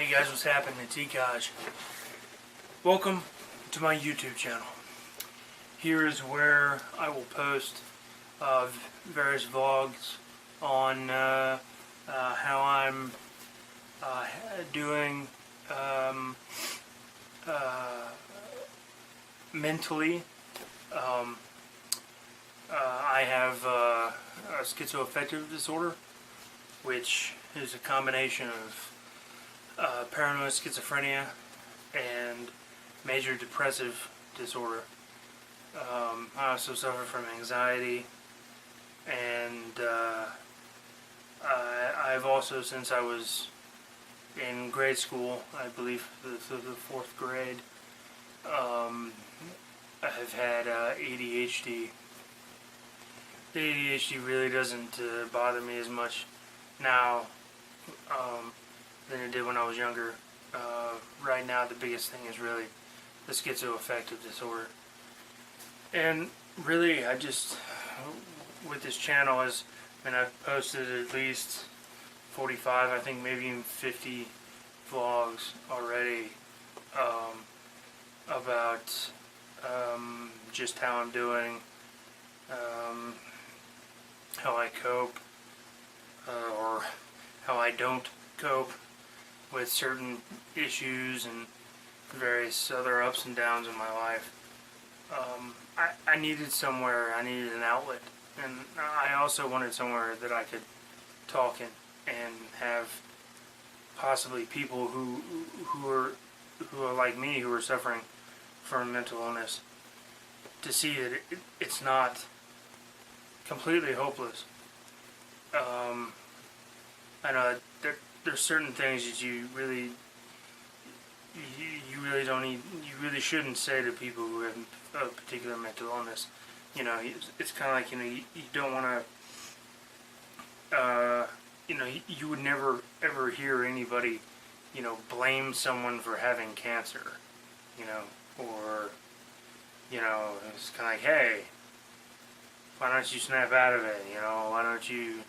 Hey guys, what's happening? It's Ekaj. Welcome to my YouTube channel. Here is where I will post various vlogs on how I'm doing mentally. I have a schizoaffective disorder, which is a combination of paranoid schizophrenia and major depressive disorder. I also suffer from anxiety, and I've also, since I was in grade school, I believe the fourth grade, I've had ADHD. The ADHD really doesn't bother me as much now than it did when I was younger. Right now, the biggest thing is really the schizoaffective disorder. And really, I just, with this channel, I've posted at least 45, I think maybe even 50 vlogs already about just how I'm doing, how I cope, or how I don't cope with certain issues and various other ups and downs in my life. I needed somewhere, I needed an outlet, and I also wanted somewhere that I could talk in and have possibly people who are like me, who are suffering from mental illness, to see that it's not completely hopeless. I know that there's certain things that you really don't need, you really shouldn't say to people who have a particular mental illness. You know, it's kind of like, you don't want to, you would never ever hear anybody, blame someone for having cancer, or, it's kind of like, hey, why don't you snap out of it, why don't you,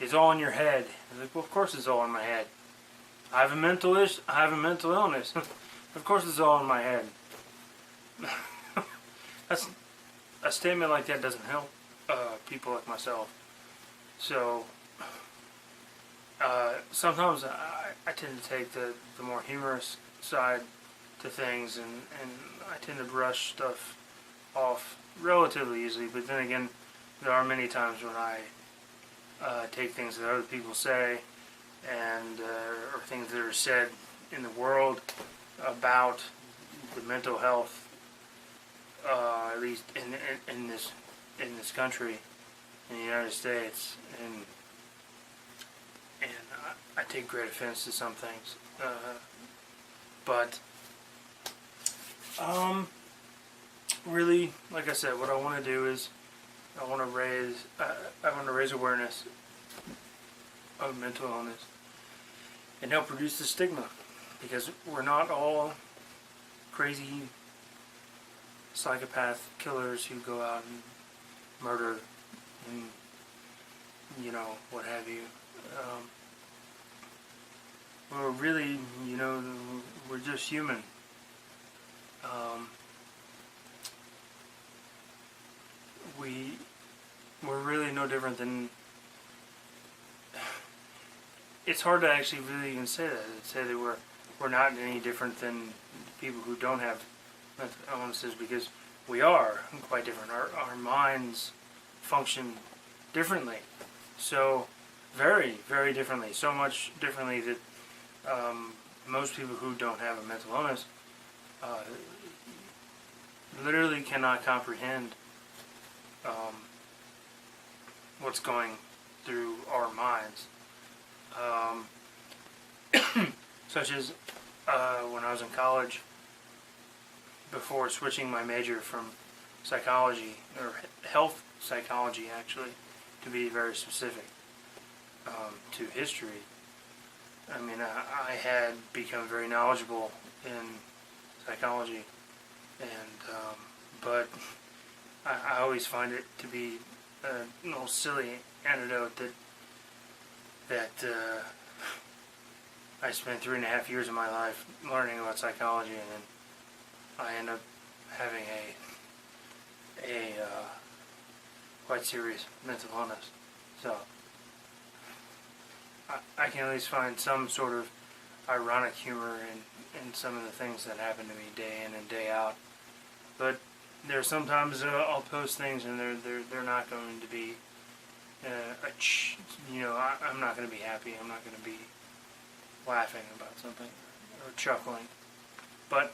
it's all in your head. It's like, well, of course it's all in my head. I have a mental illness. Of course it's all in my head. A statement like that doesn't help people like myself. So sometimes I tend to take the more humorous side to things, and I tend to brush stuff off relatively easily. But then again, there are many times when I take things that other people say, and or things that are said in the world about the mental health, at least in this country, in the United States, and I take great offense to some things, but really, like I said, what I want to do is I want to raise awareness of mental illness and help reduce the stigma, because we're not all crazy psychopath killers who go out and murder and what have you. We're really, we're just human. We're really no different than. It's hard to actually really even say that. Say that we're not any different than people who don't have mental illnesses, because we are quite different. Our minds function differently, so very, very differently. So much differently that most people who don't have a mental illness literally cannot comprehend what's going through our minds. Such as when I was in college, before switching my major from psychology, or health psychology actually, to be very specific, to history. I had become very knowledgeable in psychology, and but I always find it to be a little silly anecdote that that I spent 3.5 years of my life learning about psychology, and then I end up having a quite serious mental illness. So I can at least find some sort of ironic humor in some of the things that happen to me day in and day out. But there's sometimes I'll post things and they're not going to be I'm not going to be happy. I'm not going to be laughing about something or chuckling. But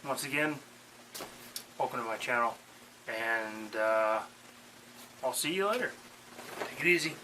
once again, welcome to my channel, and I'll see you later. Take it easy.